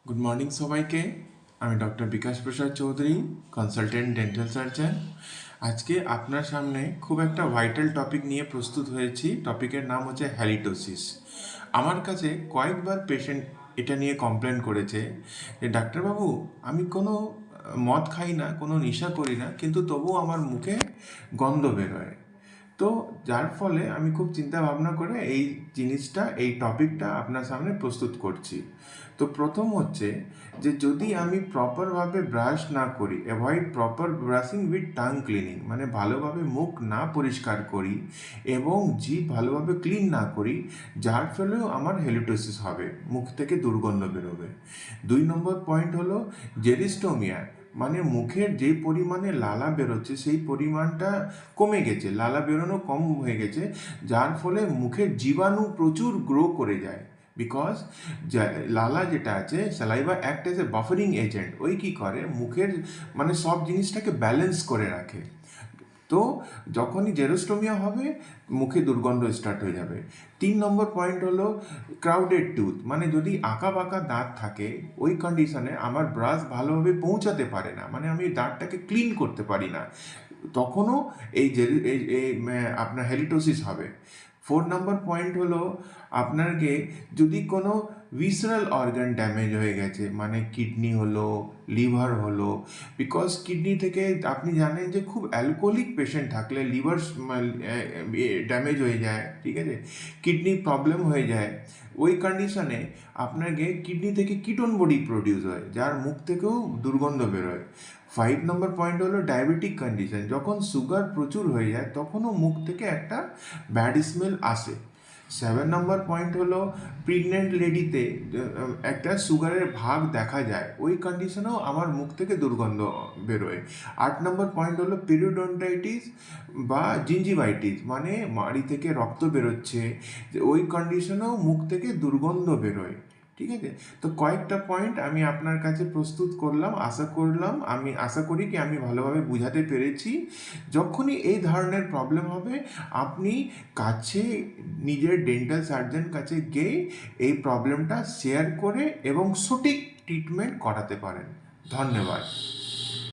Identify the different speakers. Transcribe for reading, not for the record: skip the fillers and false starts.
Speaker 1: Good morning সবাইকে। আমি doctor বিকাশ প্রসাদ Chowdhury, consultant dental surgeon. আজকে আপনার সামনে খুব একটা ভাইটাল টপিক নিয়ে প্রস্তুত হয়েছি। টপিকের নাম হচ্ছে হ্যালিটোসিস। আমার কাছে কয়েকবার পেশেন্ট এটা নিয়ে কমপ্লেন করেছে যে ডাক্তারবাবু, আমি কোনো মদ খাই না, কোনো নেশা করি না, কিন্তু তবুও আমার মুখে গন্ধ বেরোয়। তো যার ফলে আমি খুব চিন্তা ভাবনা করে এই জিনিসটা, এই টপিকটা আপনার সামনে প্রস্তুত করছি। তো প্রথম হচ্ছে যে যদি আমি প্রপারভাবে ব্রাশ না করি, avoid proper brushing with tongue cleaning, মানে ভালোভাবে মুখ না পরিষ্কার করি এবং জিভ ভালোভাবে ক্লিন না করি, যার ফলেও আমার হেলিটোসিস হবে, মুখ থেকে দুর্গন্ধ বেরোবে। 2 নম্বর পয়েন্ট হলো জেরিস্টোমিয়া, মানে মুখের যে পরিমাণে লালা বেরোচ্ছে সেই পরিমাণটা কমে গেছে, লালা বেরোনো কম হয়ে গেছে, যার ফলে মুখের জীবাণু প্রচুর গ্রো করে যায়। বিকজ লালা যেটা আছে, saliva act as a buffering agent, ওই কী করে মুখের মানে সব জিনিসটাকে ব্যালেন্স করে রাখে। তো যখনই জেরোস্টোমিয়া হবে, মুখে দুর্গন্ধ স্টার্ট হয়ে যাবে। 3 নম্বর পয়েন্ট হলো ক্রাউডেড টুথ, মানে যদি আঁকা বাঁকা দাঁত থাকে, ওই কন্ডিশনে আমার ব্রাশ ভালোভাবে পৌঁছাতে পারে না, মানে আমি দাঁতটাকে ক্লিন করতে পারি না, তখনও এই যে আপনার হেলিটোসিস হবে। 4 নম্বর পয়েন্ট হলো আপনাকে যদি কোনো ভিসরাল অর্গান ড্যামেজ হয়ে গেছে, মানে কিডনি হলো, লিভার হলো, বিকজ কিডনি থেকে আপনি জানেন যে খুব অ্যালকোহলিক পেশেন্ট থাকলে লিভার ড্যামেজ হয়ে যায়, ঠিক আছে, কিডনি প্রবলেম হয়ে যায়, ওই কন্ডিশনে আপনাকে কিডনি থেকে কিটোন বডি প্রডিউস হয়, যার মুখ থেকেও দুর্গন্ধ বেরোয়। 5 নম্বর পয়েন্ট হলো ডায়াবেটিক কন্ডিশন, যখন সুগার প্রচুর হয়ে যায় তখনও মুখ থেকে একটা ব্যাড স্মেল আসে। 7 নম্বর পয়েন্ট হলো প্রেগনেন্ট লেডিতে একটা সুগারের ভাগ দেখা যায়, ওই কন্ডিশনেও আমার মুখ থেকে দুর্গন্ধ বেরোয়। 8 নম্বর পয়েন্ট হলো পেরিওডন্টাইটিস বা জিঞ্জিভাইটিস, মানে মাড়ি থেকে রক্ত বেরোচ্ছে, ওই কন্ডিশনেও মুখ থেকে দুর্গন্ধ বেরোয়। ঠিক আছে, তো কয়েকটা পয়েন্ট আমি আপনার কাছে প্রস্তুত করলাম, আমি আশা করি কি আমি ভালোভাবে বুঝাতে পেরেছি। যখনই এই ধরনের প্রবলেম হবে, আপনি কাছে নিজের ডেন্টাল সার্জন কাছে গিয়ে এই প্রবলেমটা শেয়ার করে এবং সঠিক ট্রিটমেন্ট করাতে পারেন। ধন্যবাদ।